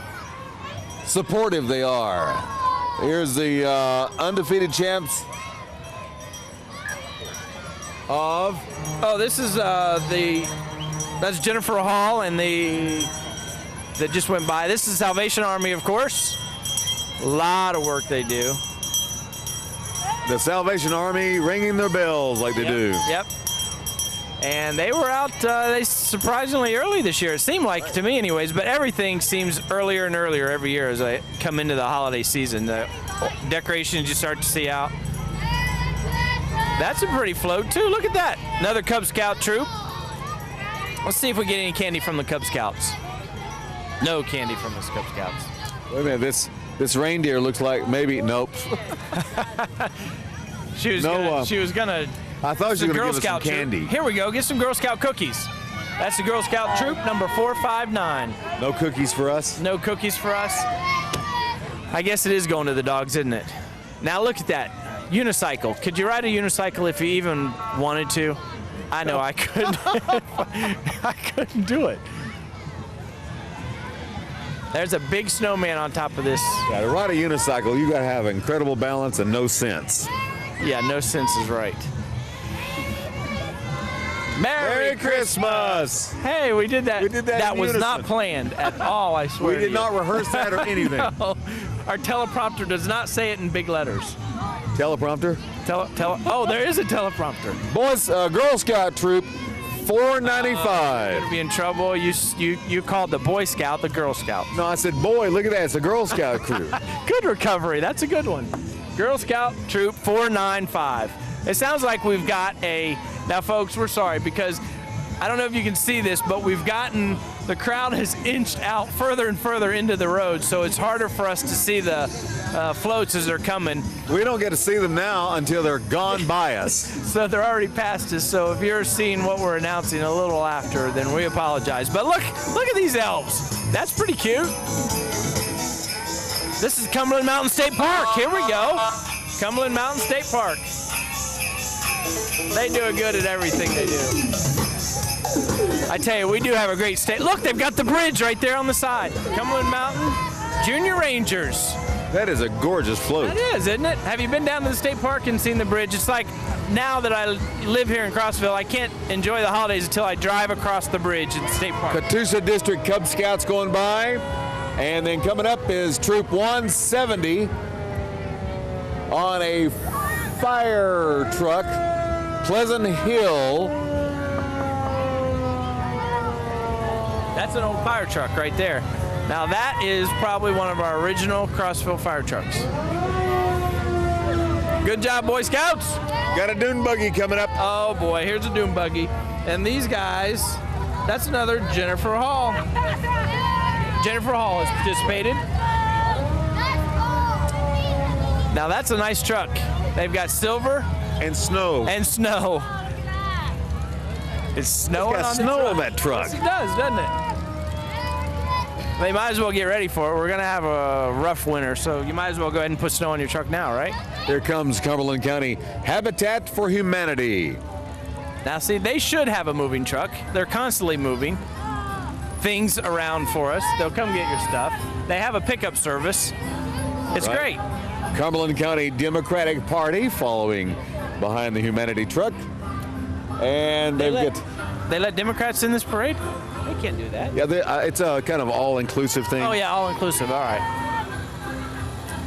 Speaker 2: supportive they are. Here's the undefeated champs of.
Speaker 1: Oh, this is that's Jennifer Hall and that just went by. This is Salvation Army, of course. A lot of work they do.
Speaker 2: The Salvation Army ringing their bells like they do.
Speaker 1: Yep. And they were out they surprisingly early this year. It seemed like, to me anyways, but everything seems earlier and earlier every year as I come into the holiday season. The decorations you start to see out. That's a pretty float too. Look at that. Another Cub Scout troop. Let's see if we get any candy from the Cub Scouts. No candy from the Cub Scouts.
Speaker 2: Wait a minute, this reindeer looks like maybe, nope.
Speaker 1: She was gonna.
Speaker 2: I thought she was going to give us some candy.
Speaker 1: Troop. Here we go. Get some Girl Scout cookies. That's the Girl Scout troop number 459.
Speaker 2: No cookies for us?
Speaker 1: No cookies for us. I guess it is going to the dogs, isn't it? Now look at that. Unicycle. Could you ride a unicycle if you even wanted to? I know I couldn't. I couldn't do it. There's a big snowman on top of this.
Speaker 2: Yeah, to ride a unicycle, you got to have incredible balance and no sense.
Speaker 1: Yeah, no sense is right.
Speaker 2: Merry Christmas!
Speaker 1: Hey, we did that.
Speaker 2: We did that.
Speaker 1: That was not planned at all, I swear.
Speaker 2: We did not rehearse that or anything.
Speaker 1: No, our teleprompter does not say it in big letters.
Speaker 2: Teleprompter?
Speaker 1: Oh, there is a teleprompter.
Speaker 2: Boys, Girl Scout troop 495.
Speaker 1: You're gonna be in trouble. You called the Boy Scout the Girl Scout.
Speaker 2: No, I said, boy, look at that. It's a Girl Scout crew.
Speaker 1: Good recovery. That's a good one. Girl Scout troop 495. It sounds like we've got a. Now, folks, we're sorry because I don't know if you can see this, but the crowd has inched out further and further into the road, so it's harder for us to see the floats as they're coming.
Speaker 2: We don't get to see them now until they're gone by us.
Speaker 1: So they're already past us, so if you're seeing what we're announcing a little after, then we apologize. But look at these elves. That's pretty cute. This is Cumberland Mountain State Park. Here we go. Cumberland Mountain State Park. They do good at everything they do. I tell you, we do have a great state. Look, they've got the bridge right there on the side. Cumberland Mountain Junior Rangers.
Speaker 2: That is a gorgeous float.
Speaker 1: That is, isn't it? Have you been down to the state park and seen the bridge? It's like now that I live here in Crossville, I can't enjoy the holidays until I drive across the bridge at the state park.
Speaker 2: Catoosa District Cub Scouts going by. And then coming up is Troop 170. on a fire truck, Pleasant Hill.
Speaker 1: That's an old fire truck right there. Now that is probably one of our original Crossville fire trucks. Good job, Boy Scouts.
Speaker 2: Got a dune buggy coming up.
Speaker 1: Oh boy, here's a dune buggy. And these guys, that's another Jennifer Hall. Jennifer Hall has participated. Now that's a nice truck. They've got silver
Speaker 2: And snow.
Speaker 1: and snow. It's snowing
Speaker 2: got
Speaker 1: on the
Speaker 2: snow
Speaker 1: truck.
Speaker 2: on that truck.
Speaker 1: Yes, it does, doesn't it? They might as well get ready for it. We're gonna have a rough winter, so you might as well go ahead and put snow on your truck now, right?
Speaker 2: Here comes Cumberland County Habitat for Humanity.
Speaker 1: Now see, they should have a moving truck. They're constantly moving things around for us. They'll come get your stuff. They have a pickup service. It's
Speaker 2: Right.
Speaker 1: great.
Speaker 2: Cumberland County Democratic Party following behind the Humanity truck. And they've got,
Speaker 1: They let Democrats in this parade? They can't do that.
Speaker 2: yeah, it's a kind of all-inclusive thing.
Speaker 1: Oh yeah, all inclusive. All right.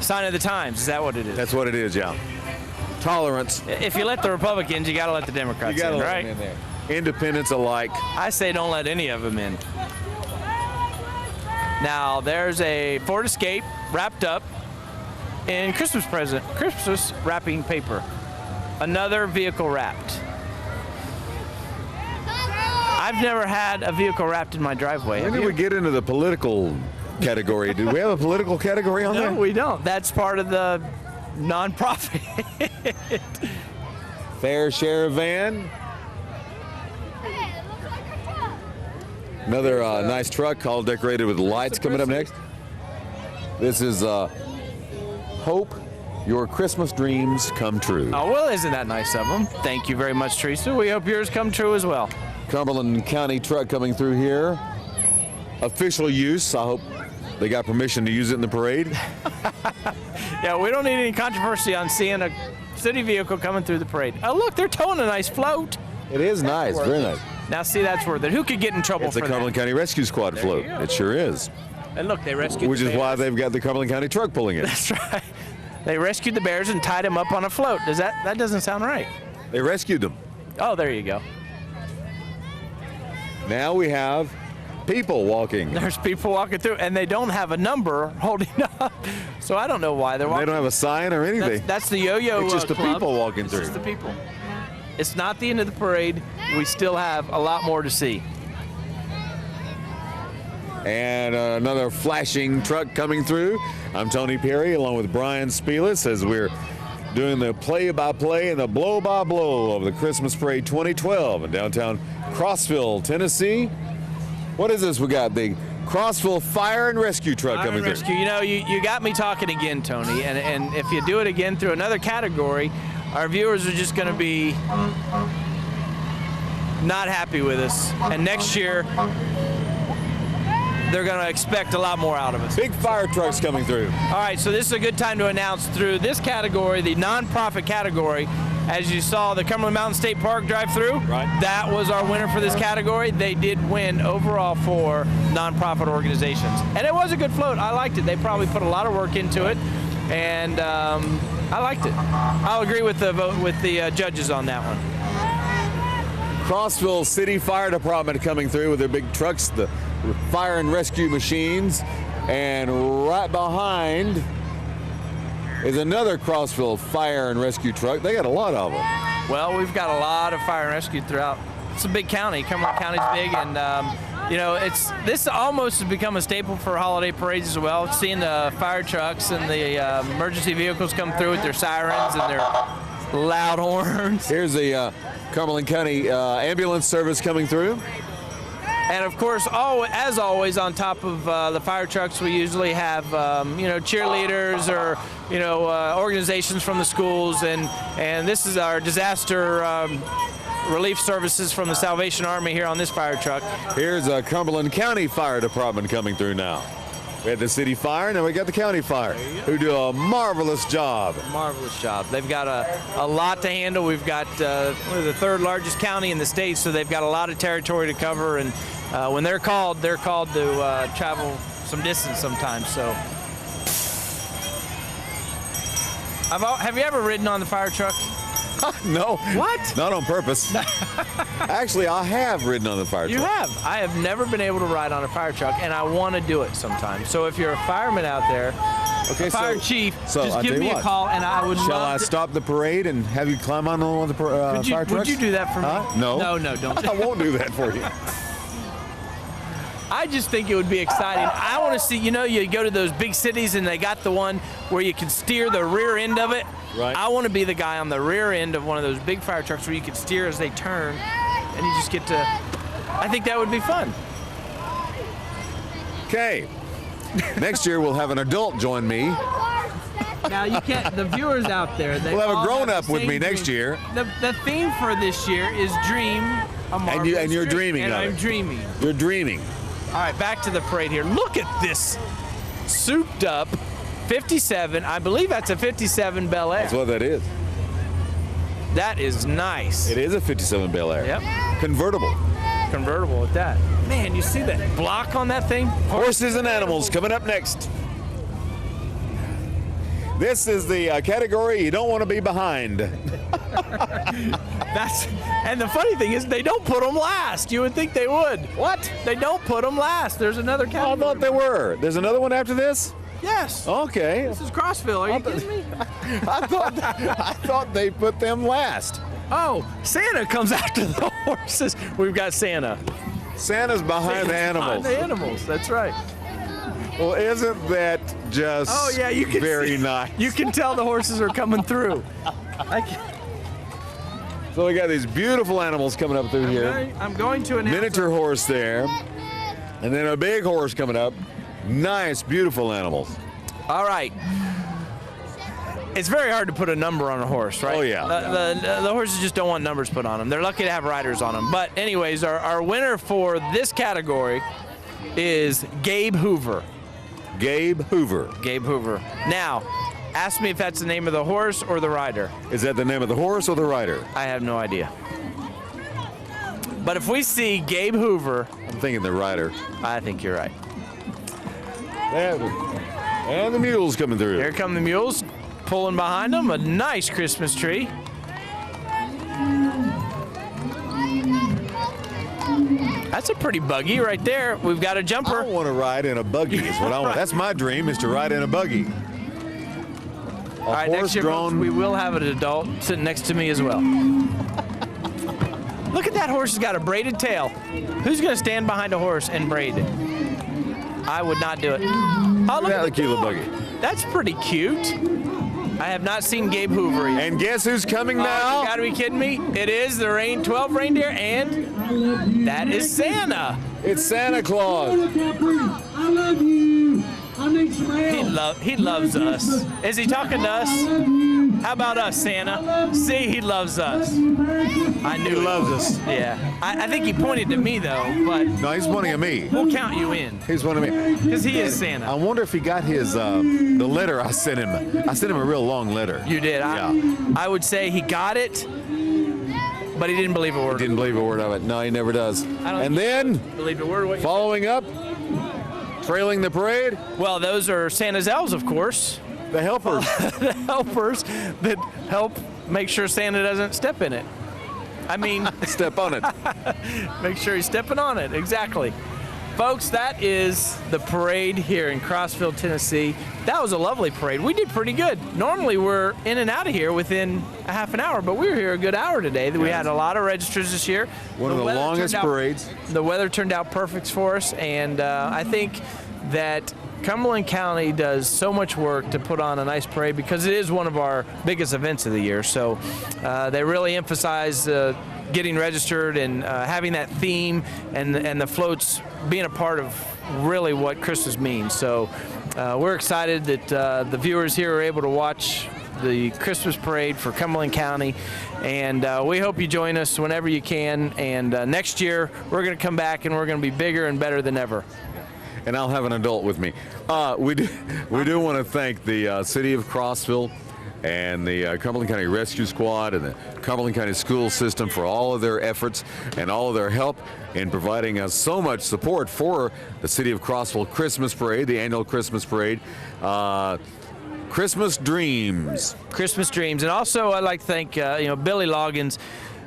Speaker 1: Sign of the times. Is that what it is?
Speaker 2: That's what it is, yeah. Tolerance.
Speaker 1: If you let the Republicans, you got to let the Democrats
Speaker 2: You got to
Speaker 1: in,
Speaker 2: let
Speaker 1: right?
Speaker 2: them in there. Independents alike.
Speaker 1: I say don't let any of them in. Now there's a Ford Escape wrapped up in Christmas wrapping paper. Another vehicle wrapped. I've never had a vehicle wrapped in my driveway.
Speaker 2: When
Speaker 1: Have
Speaker 2: did
Speaker 1: you?
Speaker 2: we get into the political category? Did we have a political category on there?
Speaker 1: No, we don't. That's part of the nonprofit.
Speaker 2: Fair share van. Another nice truck, all decorated with lights coming up next. This is Hope Your Christmas Dreams Come True.
Speaker 1: Oh, well, isn't that nice of them? Thank you very much, Teresa. We hope yours come true as well.
Speaker 2: Cumberland County truck coming through here. Official use. I hope they got permission to use it in the parade.
Speaker 1: Yeah, we don't need any controversy on seeing a city vehicle coming through the parade. Oh, look, they're towing a nice float.
Speaker 2: It is nice, very nice.
Speaker 1: Now, see, that's worth it. Who could get in trouble
Speaker 2: It's
Speaker 1: for
Speaker 2: a
Speaker 1: that?
Speaker 2: Cumberland County Rescue Squad float.
Speaker 1: you go.
Speaker 2: It sure is.
Speaker 1: And look, they rescued
Speaker 2: Which
Speaker 1: the
Speaker 2: is why
Speaker 1: bears.
Speaker 2: they've got the Cumberland County truck pulling it.
Speaker 1: That's right. They rescued the bears and tied them up on a float. That doesn't sound right.
Speaker 2: They rescued them.
Speaker 1: Oh, there you go.
Speaker 2: Now we have people walking.
Speaker 1: There's people walking through, and they don't have a number holding up. So I don't know why they're
Speaker 2: They
Speaker 1: walking.
Speaker 2: don't have a sign or anything.
Speaker 1: That's the yo-yo
Speaker 2: It's just the
Speaker 1: club.
Speaker 2: people walking
Speaker 1: It's
Speaker 2: through.
Speaker 1: just the people. It's not the end of the parade. We still have a lot more to see.
Speaker 2: And another flashing truck coming through. I'm Tony Perry along with Brian Spielis as we're doing the play-by-play and the blow-by-blow of the Christmas Parade 2012 in downtown Crossville, Tennessee. What is this? We got the Crossville Fire and Rescue truck
Speaker 1: Fire
Speaker 2: coming
Speaker 1: and
Speaker 2: through.
Speaker 1: rescue. You know, you got me talking again, Tony. And if you do it again through another category, our viewers are just going to be not happy with us. And next year, they're going to expect a lot more out of us.
Speaker 2: Big fire trucks coming through.
Speaker 1: All right, so this is a good time to announce through this category, the nonprofit category. As you saw, the Cumberland Mountain State Park drive-through.
Speaker 2: Right.
Speaker 1: That was our winner for this category. They did win overall for nonprofit organizations, and it was a good float. I liked it. They probably put a lot of work into it, and I liked it. I'll agree with the judges on that one.
Speaker 2: Crossville City Fire Department coming through with their big trucks, the fire and rescue machines, and right behind is another Crossville Fire and Rescue truck. They got a lot of them.
Speaker 1: Well, we've got a lot of fire and rescue throughout. It's a big county. Cumberland County's big, and you know, this almost has become a staple for holiday parades as well. Seeing the fire trucks and the emergency vehicles come through with their sirens and their loud horns.
Speaker 2: Here's the Cumberland County ambulance service coming through.
Speaker 1: And of course, as always, on top of the fire trucks, we usually have you know, cheerleaders or you know, organizations from the schools, and this is our disaster relief services from the Salvation Army here on this fire truck.
Speaker 2: Here's a Cumberland County Fire Department coming through now. We had the city fire, and then we got the county fire, who do a marvelous job.
Speaker 1: Marvelous job. They've got a lot to handle. We've got we're the third largest county in the state, so they've got a lot of territory to cover. And when they're called to travel some distance sometimes. So Have you ever ridden on the fire truck?
Speaker 2: No.
Speaker 1: What?
Speaker 2: Not on purpose. Actually, I have ridden on the fire
Speaker 1: You
Speaker 2: truck.
Speaker 1: have. I have never been able to ride on a fire truck, and I want to do it sometime. So if you're a fireman out there,
Speaker 2: Okay,
Speaker 1: fire chief,
Speaker 2: so
Speaker 1: just
Speaker 2: I'll
Speaker 1: give
Speaker 2: tell
Speaker 1: me
Speaker 2: you
Speaker 1: a
Speaker 2: what.
Speaker 1: call, and I would
Speaker 2: Shall I
Speaker 1: love to.
Speaker 2: stop the parade and have you climb on one of the fire trucks?
Speaker 1: Would you do that for me?
Speaker 2: Huh? No.
Speaker 1: No, don't.
Speaker 2: I won't do that for you.
Speaker 1: I just think it would be exciting. I want to see, you go to those big cities and they got the one where you can steer the rear end of it.
Speaker 2: Right.
Speaker 1: I want to be the guy on the rear end of one of those big fire trucks where you can steer as they turn, and you just get to. I think that would be fun.
Speaker 2: Okay. Next year we'll have an adult join me.
Speaker 1: Now you can't. The viewers out there, they
Speaker 2: We'll have a
Speaker 1: all
Speaker 2: grown-up
Speaker 1: the
Speaker 2: with
Speaker 1: same
Speaker 2: me next
Speaker 1: dream.
Speaker 2: year.
Speaker 1: The theme for this year is dream. A
Speaker 2: And you're
Speaker 1: marvelous
Speaker 2: dreaming
Speaker 1: dream.
Speaker 2: of
Speaker 1: And I'm
Speaker 2: it.
Speaker 1: dreaming.
Speaker 2: You're dreaming.
Speaker 1: All right, back to the parade here. Look at this souped up 57. I believe that's a 57 Bel Air.
Speaker 2: That's what that is.
Speaker 1: That is nice.
Speaker 2: It is a 57 Bel Air.
Speaker 1: Yep.
Speaker 2: Convertible.
Speaker 1: Convertible at that. Man, you see that block on that thing?
Speaker 2: Horses and animals coming up next. This is the category you don't want to be behind.
Speaker 1: And the funny thing is, they don't put them last. You would think they would.
Speaker 2: What?
Speaker 1: They don't put them last. There's another
Speaker 2: I
Speaker 1: category.
Speaker 2: thought they were. There's another one after this?
Speaker 1: Yes.
Speaker 2: Okay.
Speaker 1: This is Crossville. Are you kidding me?
Speaker 2: I thought they put them last.
Speaker 1: Oh, Santa comes after the horses. We've got Santa.
Speaker 2: Santa's behind the animals.
Speaker 1: Behind the animals. That's right.
Speaker 2: Well, isn't that just
Speaker 1: Oh yeah, you can
Speaker 2: very
Speaker 1: see,
Speaker 2: nice?
Speaker 1: You can tell the horses are coming through.
Speaker 2: So we got these beautiful animals coming up through here.
Speaker 1: I'm going to announce.
Speaker 2: Miniature horse there. And then a big horse coming up. Nice, beautiful animals.
Speaker 1: All right. It's very hard to put a number on a horse, right?
Speaker 2: Oh, yeah.
Speaker 1: The horses just don't want numbers put on them. They're lucky to have riders on them. But anyways, our winner for this category is Gabe Hoover.
Speaker 2: Gabe Hoover.
Speaker 1: Gabe Hoover. Now, ask me if that's the name of the horse or the rider.
Speaker 2: Is that the name of the horse or the rider?
Speaker 1: I have no idea. But if we see Gabe Hoover,
Speaker 2: I'm thinking the rider.
Speaker 1: I think you're right.
Speaker 2: And the mules coming through.
Speaker 1: Here come the mules, pulling behind them. A nice Christmas tree. That's a pretty buggy right there. We've got a jumper.
Speaker 2: I want to ride in a buggy is what I want. That's my dream, is to ride in a buggy.
Speaker 1: All right, next year, folks, we will have an adult sitting next to me as well. Look at that horse. Has got a braided tail. Who's going to stand behind a horse and braid it? I would not do it. Oh, look at
Speaker 2: the
Speaker 1: the
Speaker 2: cute little
Speaker 1: dog.
Speaker 2: buggy.
Speaker 1: That's pretty cute. I have not seen Gabe Hoover yet.
Speaker 2: And guess who's coming
Speaker 1: Oh,
Speaker 2: now?
Speaker 1: you gotta be kidding me. It is the 12 reindeer, and that is Santa.
Speaker 2: It's Santa Claus.
Speaker 8: I love you. I need some help.
Speaker 1: He loves us. Is he talking to us? How about us, Santa? See, he loves us. I knew
Speaker 2: He loves us.
Speaker 1: Yeah. I think he pointed to me, though, but
Speaker 2: No, he's pointing at me.
Speaker 1: we'll count you in,
Speaker 2: He's pointing at me.
Speaker 1: because he is
Speaker 2: I
Speaker 1: Santa.
Speaker 2: wonder if he got his the letter I sent him. I sent him a real long letter.
Speaker 1: You did. I would say he got it, but he didn't believe a word.
Speaker 2: Didn't believe a word of it. No, he never does.
Speaker 1: I don't
Speaker 2: And then,
Speaker 1: believe a word of what you
Speaker 2: following up, trailing the parade,
Speaker 1: Well, those are Santa's elves, of course.
Speaker 2: the helpers.
Speaker 1: The helpers that help make sure Santa doesn't step in it. I mean,
Speaker 2: Step on it.
Speaker 1: make sure he's stepping on it. Exactly. Folks, that is the parade here in Crossville, Tennessee. That was a lovely parade. We did pretty good. Normally we're in and out of here within a half an hour, but we were here a good hour today. We had a lot of registers this year.
Speaker 2: One of the
Speaker 1: weather
Speaker 2: longest
Speaker 1: turned out-
Speaker 2: parades.
Speaker 1: The weather turned out perfect for us, and I think that Cumberland County does so much work to put on a nice parade because it is one of our biggest events of the year. So they really emphasize getting registered and having that theme and the floats being a part of really what Christmas means. So we're excited that the viewers here are able to watch the Christmas parade for Cumberland County, and we hope you join us whenever you can. And next year we're going to come back and we're going to be bigger and better than ever.
Speaker 2: And I'll have an adult with me. We do want to thank the city of Crossville and the Cumberland County Rescue Squad and the Cumberland County School System for all of their efforts and all of their help in providing us so much support for the City of Crossville Christmas Parade, the annual Christmas Parade. Christmas Dreams.
Speaker 1: Christmas Dreams. And also I'd like to thank, Billy Loggins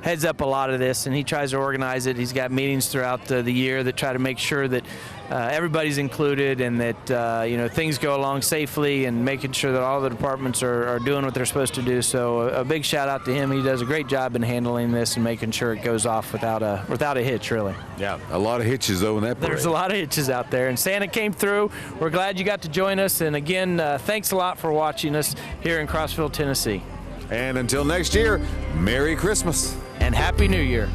Speaker 1: heads up a lot of this, and he tries to organize it. He's got meetings throughout the year that try to make sure that everybody's included and that things go along safely, and making sure that all the departments are doing what they're supposed to do. So a big shout out to him. He does a great job in handling this and making sure it goes off without a hitch, really.
Speaker 2: Yeah, a lot of hitches though in that parade.
Speaker 1: There's a lot of hitches out there, and Santa came through. We're glad you got to join us, and again, thanks a lot for watching us here in Crossville, Tennessee.
Speaker 2: And until next year, Merry Christmas.
Speaker 1: And Happy New Year.